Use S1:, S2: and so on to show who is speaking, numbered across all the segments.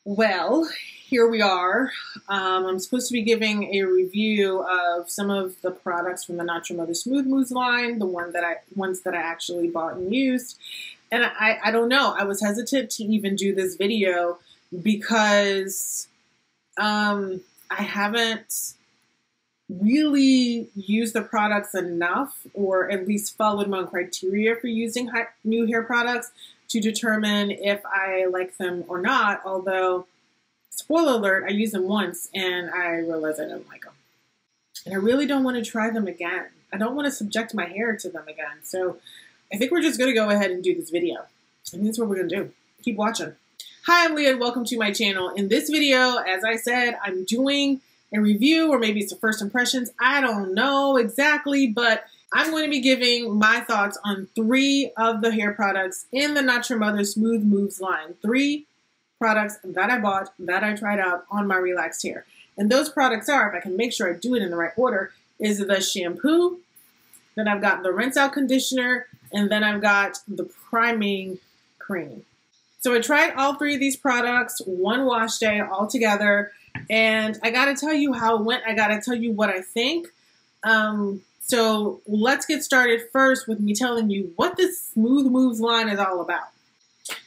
S1: Well, here we are. I'm supposed to be giving a review of some of the products from the Not Your Mother Smooth Mousse line, the ones that I actually bought and used. And I don't know. I was hesitant to even do this video because I haven't really used the products enough, or at least followed my own criteria for using new hair products to determine if I like them or not. Although, spoiler alert, I used them once and I realized I didn't like them. And I really don't want to try them again. I don't want to subject my hair to them again. So I think we're just going to go ahead and do this video. And that's what we're going to do. Keep watching. Hi, I'm Leah and welcome to my channel. In this video, as I said, I'm doing a review, or maybe it's the first impressions. I don't know exactly, but I'm going to be giving my thoughts on 3 of the hair products in the Not Your Mother Smooth Mousse line. 3 products that I bought, that I tried out on my relaxed hair. And those products are, if I can make sure I do it in the right order, is the shampoo, then I've got the rinse out conditioner, and then I've got the priming cream. So I tried all 3 of these products, one wash day all together, and I gotta tell you how it went. I gotta tell you what I think. So let's get started first with me telling you what this Smooth Mousse line is all about.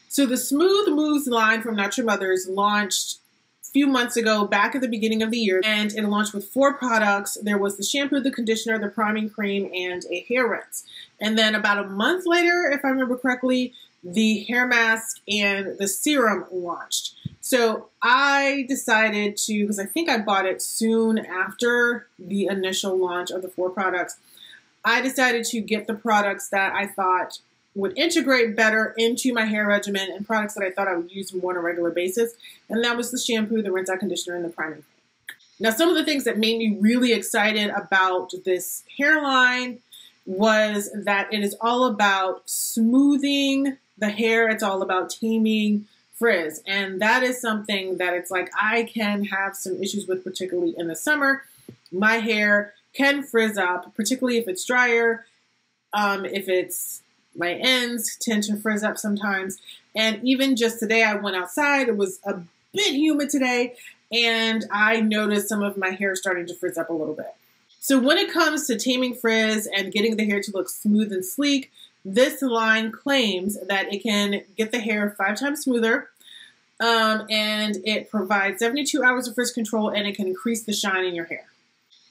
S1: So the Smooth Mousse line from Not Your Mother's launched a few months ago, back at the beginning of the year, and it launched with 4 products. There was the shampoo, the conditioner, the priming cream, and a hair rinse. And then about a month later, if I remember correctly, the hair mask and the serum launched. So I decided to, because I think I bought it soon after the initial launch of the 4 products, I decided to get the products that I thought would integrate better into my hair regimen and products that I thought I would use more on a regular basis. And that was the shampoo, the rinse out conditioner, and the priming. Now, some of the things that made me really excited about this hairline was that it is all about smoothing the hair. It's all about taming frizz. And that is something that it's like I can have some issues with, particularly in the summer. My hair can frizz up, particularly if it's drier. If it's, my ends tend to frizz up sometimes. And even just today, I went outside. It was a bit humid today, and I noticed some of my hair starting to frizz up a little bit. So when it comes to taming frizz and getting the hair to look smooth and sleek, this line claims that it can get the hair 5 times smoother, and it provides 72 hours of frizz control, and it can increase the shine in your hair.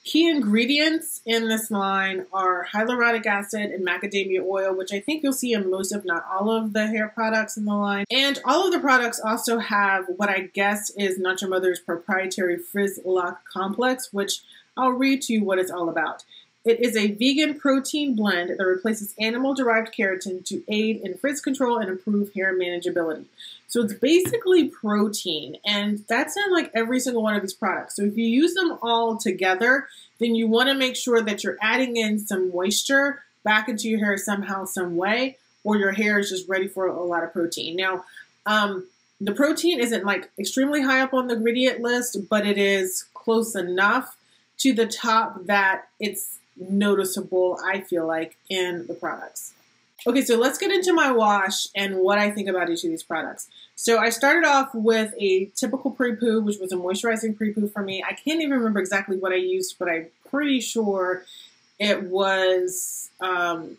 S1: Key ingredients in this line are hyaluronic acid and macadamia oil, which I think you'll see in most, if not all, of the hair products in the line. And all of the products also have what I guess is Not Your Mother's proprietary Frizz Lock Complex, which I'll read to you what it's all about. It is a vegan protein blend that replaces animal-derived keratin to aid in frizz control and improve hair manageability. So it's basically protein, and that's in like every single one of these products. So if you use them all together, then you want to make sure that you're adding in some moisture back into your hair somehow, some way, or your hair is just ready for a lot of protein. Now, the protein isn't like extremely high up on the ingredient list, but it is close enough to the top that it's noticeable, I feel like, in the products. Okay, so let's get into my wash and what I think about each of these products. So I started off with a typical pre-poo, which was a moisturizing pre-poo for me. I can't even remember exactly what I used, but I'm pretty sure it was, you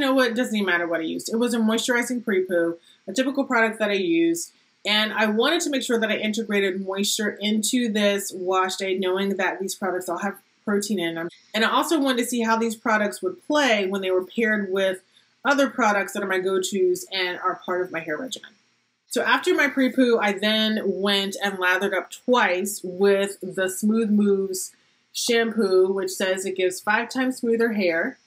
S1: know what, it doesn't even matter what I used. It was a moisturizing pre-poo, a typical product that I used. And I wanted to make sure that I integrated moisture into this wash day, knowing that these products all have protein in them. And I also wanted to see how these products would play when they were paired with other products that are my go-tos and are part of my hair regimen. So after my pre-poo, I then went and lathered up twice with the Smooth Mousse shampoo, which says it gives 5 times smoother hair.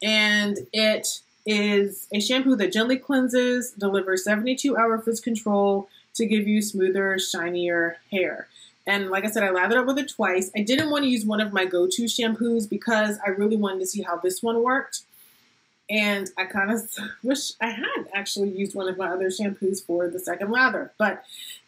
S1: And it is a shampoo that gently cleanses, delivers 72-hour frizz control to give you smoother, shinier hair. And like I said, I lathered up with it twice. I didn't want to use one of my go-to shampoos because I really wanted to see how this one worked. And I kind of wish I had actually used one of my other shampoos for the second lather. But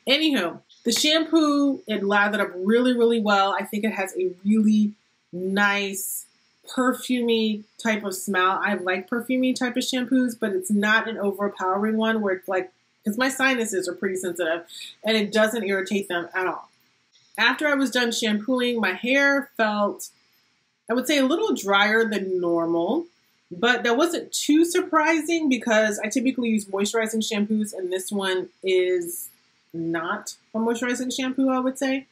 S1: anywho, the shampoo, it lathered up really, really well. I think it has a really nice perfumey type of smell. I like perfumey type of shampoos, but it's not an overpowering one where it's like because my sinuses are pretty sensitive and it doesn't irritate them at all. After I was done shampooing, my hair felt, I would say, a little drier than normal, but that wasn't too surprising because I typically use moisturizing shampoos and this one is not a moisturizing shampoo, I would say.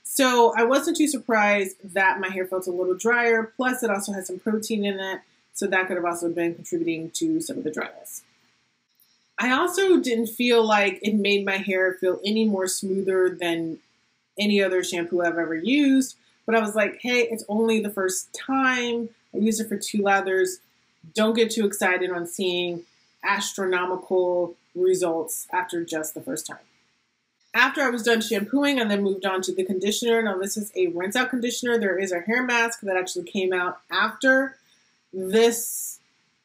S1: So I wasn't too surprised that my hair felt a little drier, plus it also has some protein in it, so that could have also been contributing to some of the dryness. I also didn't feel like it made my hair feel any more smoother than any other shampoo I've ever used, but I was like, hey, it's only the first time. I used it for 2 lathers. Don't get too excited on seeing astronomical results after just the first time. After I was done shampooing, I then moved on to the conditioner. Now this is a rinse out conditioner. There is a hair mask that actually came out after this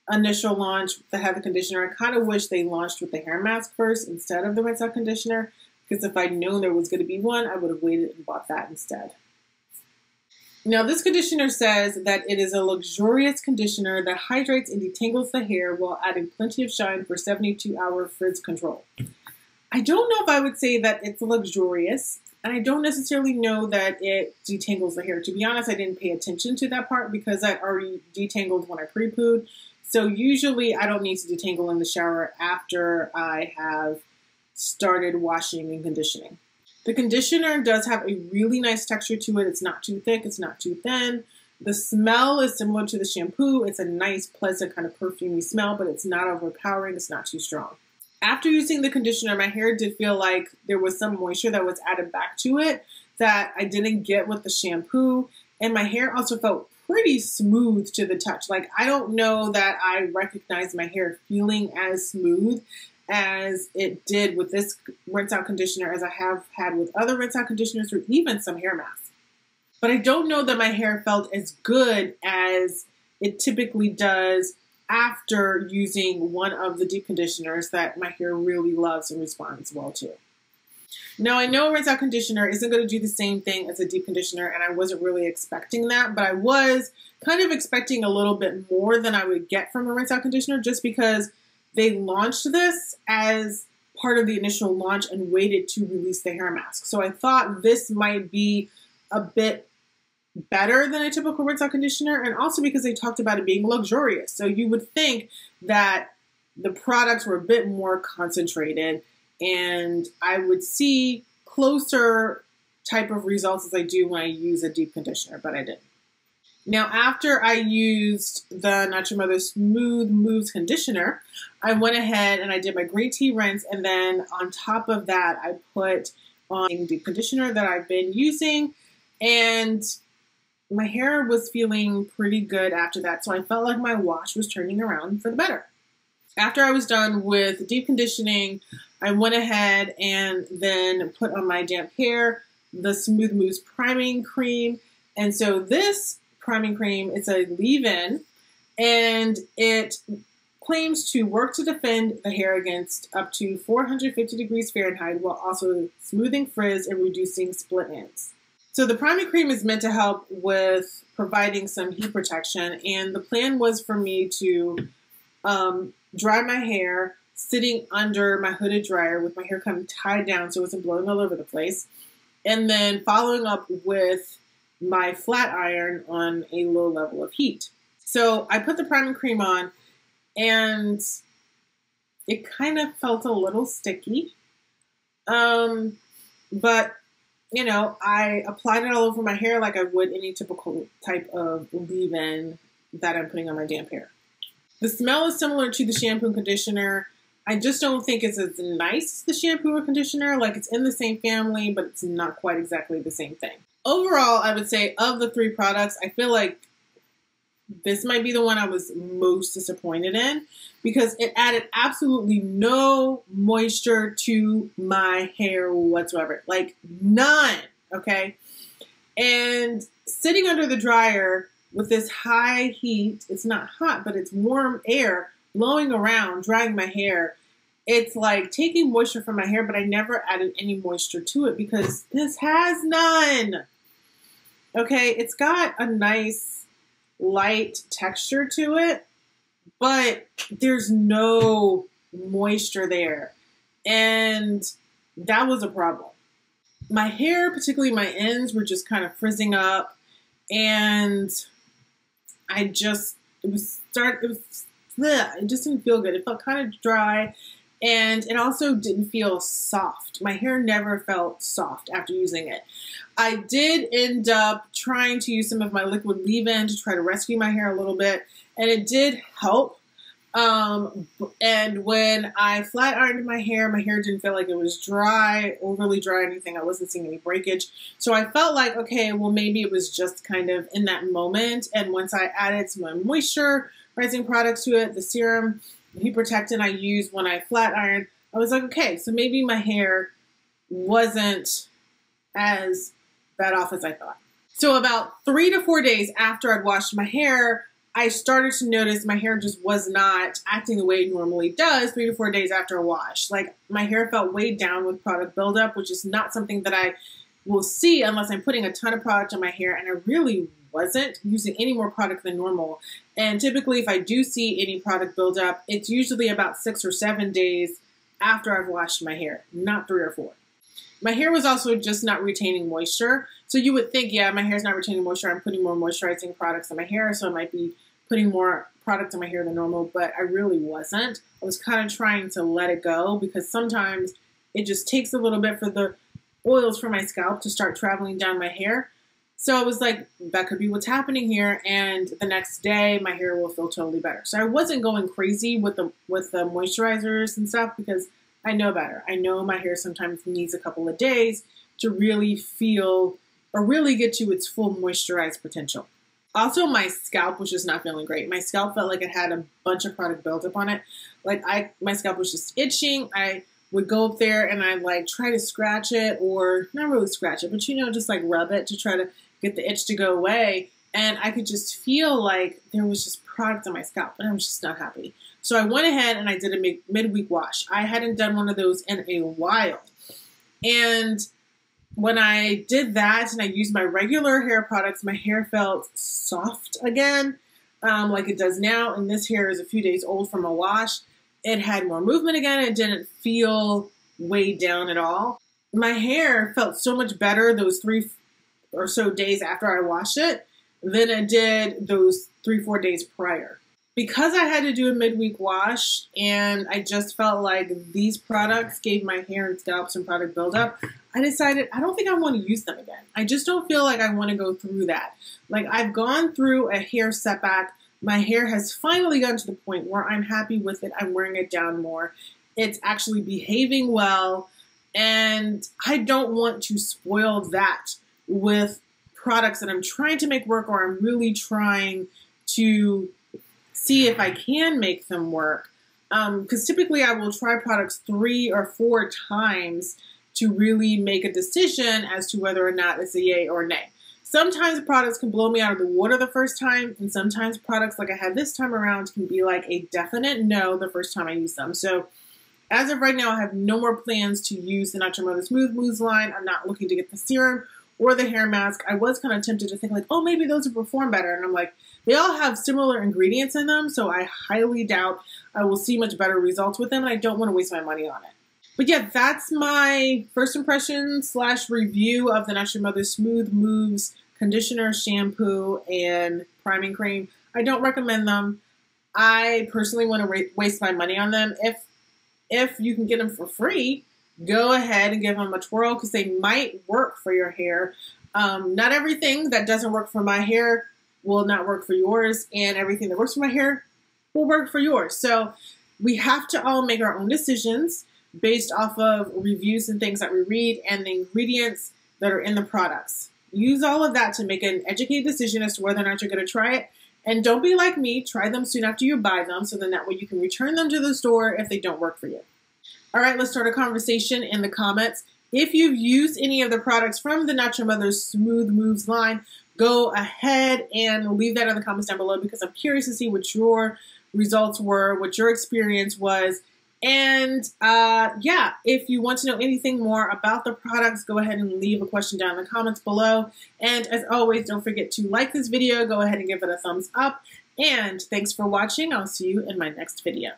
S1: initial launch that had the conditioner. I kind of wish they launched with the hair mask first instead of the rinse out conditioner, because if I'd known there was going to be one, I would have waited and bought that instead. Now this conditioner says that it is a luxurious conditioner that hydrates and detangles the hair while adding plenty of shine for 72-hour frizz control. I don't know if I would say that it's luxurious, and I don't necessarily know that it detangles the hair. To be honest, I didn't pay attention to that part because I'd already detangled when I pre-pooed. So usually I don't need to detangle in the shower after I have started washing and conditioning. The conditioner does have a really nice texture to it. It's not too thick, it's not too thin. The smell is similar to the shampoo. It's a nice, pleasant kind of perfumey smell, but it's not overpowering, it's not too strong. After using the conditioner, my hair did feel like there was some moisture that was added back to it that I didn't get with the shampoo. And my hair also felt pretty smooth to the touch. Like, I don't know that I recognized my hair feeling as smooth as it did with this rinse out conditioner as I have had with other rinse out conditioners or even some hair masks. But I don't know that my hair felt as good as it typically does after using one of the deep conditioners that my hair really loves and responds well to. Now, I know a rinse out conditioner isn't going to do the same thing as a deep conditioner, and I wasn't really expecting that, but I was kind of expecting a little bit more than I would get from a rinse out conditioner just because they launched this as part of the initial launch and waited to release the hair mask. So I thought this might be a bit better than a typical rinse out conditioner, and also because they talked about it being luxurious. So you would think that the products were a bit more concentrated and I would see closer type of results as I do when I use a deep conditioner, but I didn't. Now, after I used the Not Your Mother's Smooth Mousse conditioner, I went ahead and I did my green tea rinse, and then on top of that, I put on the conditioner that I've been using, and my hair was feeling pretty good after that, so I felt like my wash was turning around for the better. After I was done with deep conditioning, I went ahead and then put on my damp hair the Smooth Mousse priming cream. And so this priming cream, it's a leave-in, and it claims to work to defend the hair against up to 450 degrees Fahrenheit while also smoothing frizz and reducing split ends. So the priming cream is meant to help with providing some heat protection, and the plan was for me to dry my hair sitting under my hooded dryer with my hair kind of tied down so it wasn't blowing all over the place, and then following up with my flat iron on a low level of heat. So I put the priming cream on, and it kind of felt a little sticky, but you know, I applied it all over my hair like I would any typical type of leave-in that I'm putting on my damp hair. The smell is similar to the shampoo and conditioner. I just don't think it's as nice as the shampoo or conditioner. Like, it's in the same family, but it's not quite exactly the same thing. Overall, I would say of the 3 products, I feel like this might be the one I was most disappointed in because it added absolutely no moisture to my hair whatsoever. Like, none, okay? And sitting under the dryer with this high heat, it's not hot, but it's warm air blowing around, drying my hair. It's like taking moisture from my hair, but I never added any moisture to it because this has none. Okay, it's got a nice light texture to it, but there's no moisture there. And that was a problem. My hair, particularly my ends, were just kind of frizzing up, and it just didn't feel good. It felt kind of dry, and it also didn't feel soft. My hair never felt soft after using it. I did end up trying to use some of my liquid leave-in to try to rescue my hair a little bit, and it did help. And when I flat ironed my hair didn't feel like it was dry, overly dry or anything. I wasn't seeing any breakage. So I felt like, okay, well, maybe it was just kind of in that moment. And once I added some moisturizing products to it, the serum, the heat protectant I used when I flat ironed, I was like, okay, so maybe my hair wasn't as bad off as I thought. So about 3 to 4 days after I'd washed my hair, I started to notice my hair just was not acting the way it normally does 3 to 4 days after a wash. Like, my hair felt weighed down with product buildup, which is not something that I will see unless I'm putting a ton of product on my hair, and I really wasn't using any more product than normal. And typically, if I do see any product buildup, it's usually about 6 or 7 days after I've washed my hair, not 3 or 4. My hair was also just not retaining moisture. So you would think, yeah, my hair's not retaining moisture. I'm putting more moisturizing products on my hair, so I might be putting more product on my hair than normal, but I really wasn't. I was kind of trying to let it go because sometimes it just takes a little bit for the oils from my scalp to start traveling down my hair. So I was like, that could be what's happening here. And the next day, my hair will feel totally better. So I wasn't going crazy with the moisturizers and stuff because I know better. I know my hair sometimes needs a couple of days to really feel or really get to its full moisturized potential. Also, my scalp was just not feeling great. My scalp felt like it had a bunch of product buildup on it. Like my scalp was just itching. I would go up there and I'd like try to scratch it, or not really scratch it, but you know, just like rub it to try to get the itch to go away. And I could just feel like there was just product on my scalp, and I was just not happy. So I went ahead and I did a midweek wash. I hadn't done one of those in a while. And when I did that and I used my regular hair products, my hair felt soft again, like it does now. And this hair is a few days old from a wash. It had more movement again. It didn't feel weighed down at all. My hair felt so much better those 3 or so days after I washed it than it did those 3-4 days prior. Because I had to do a midweek wash and I just felt like these products gave my hair and scalp some product buildup, I decided I don't think I want to use them again. I just don't feel like I want to go through that. Like, I've gone through a hair setback. My hair has finally gotten to the point where I'm happy with it. I'm wearing it down more. It's actually behaving well. And I don't want to spoil that with products that I'm trying to make work, or I'm really trying to see if I can make them work. Because typically I will try products 3 or 4 times to really make a decision as to whether or not it's a yay or nay. Sometimes products can blow me out of the water the first time, and sometimes products like I had this time around can be like a definite no the first time I use them. So as of right now, I have no more plans to use the Untitled Smooth Mousse line. I'm not looking to get the serum or the hair mask. I was kind of tempted to think like, oh, maybe those would perform better. And I'm like, they all have similar ingredients in them, so I highly doubt I will see much better results with them, and I don't want to waste my money on it. But yeah, that's my first impression / review of the Natural Mother Smooth Mousse conditioner, shampoo, and priming cream. I don't recommend them. I personally want to waste my money on them. If you can get them for free, go ahead and give them a twirl because they might work for your hair. Not everything that doesn't work for my hair will not work for yours, and everything that works for my hair will work for yours. So we have to all make our own decisions based off of reviews and things that we read and the ingredients that are in the products. Use all of that to make an educated decision as to whether or not you're going to try it. And don't be like me, try them soon after you buy them, so then that way you can return them to the store if they don't work for you. All right, let's start a conversation in the comments. If you've used any of the products from the Natural Mother Smooth Mousse line, go ahead and leave that in the comments down below because I'm curious to see what your results were, what your experience was. And yeah, if you want to know anything more about the products, go ahead and leave a question down in the comments below. And as always, don't forget to like this video, go ahead and give it a thumbs up. And thanks for watching. I'll see you in my next video.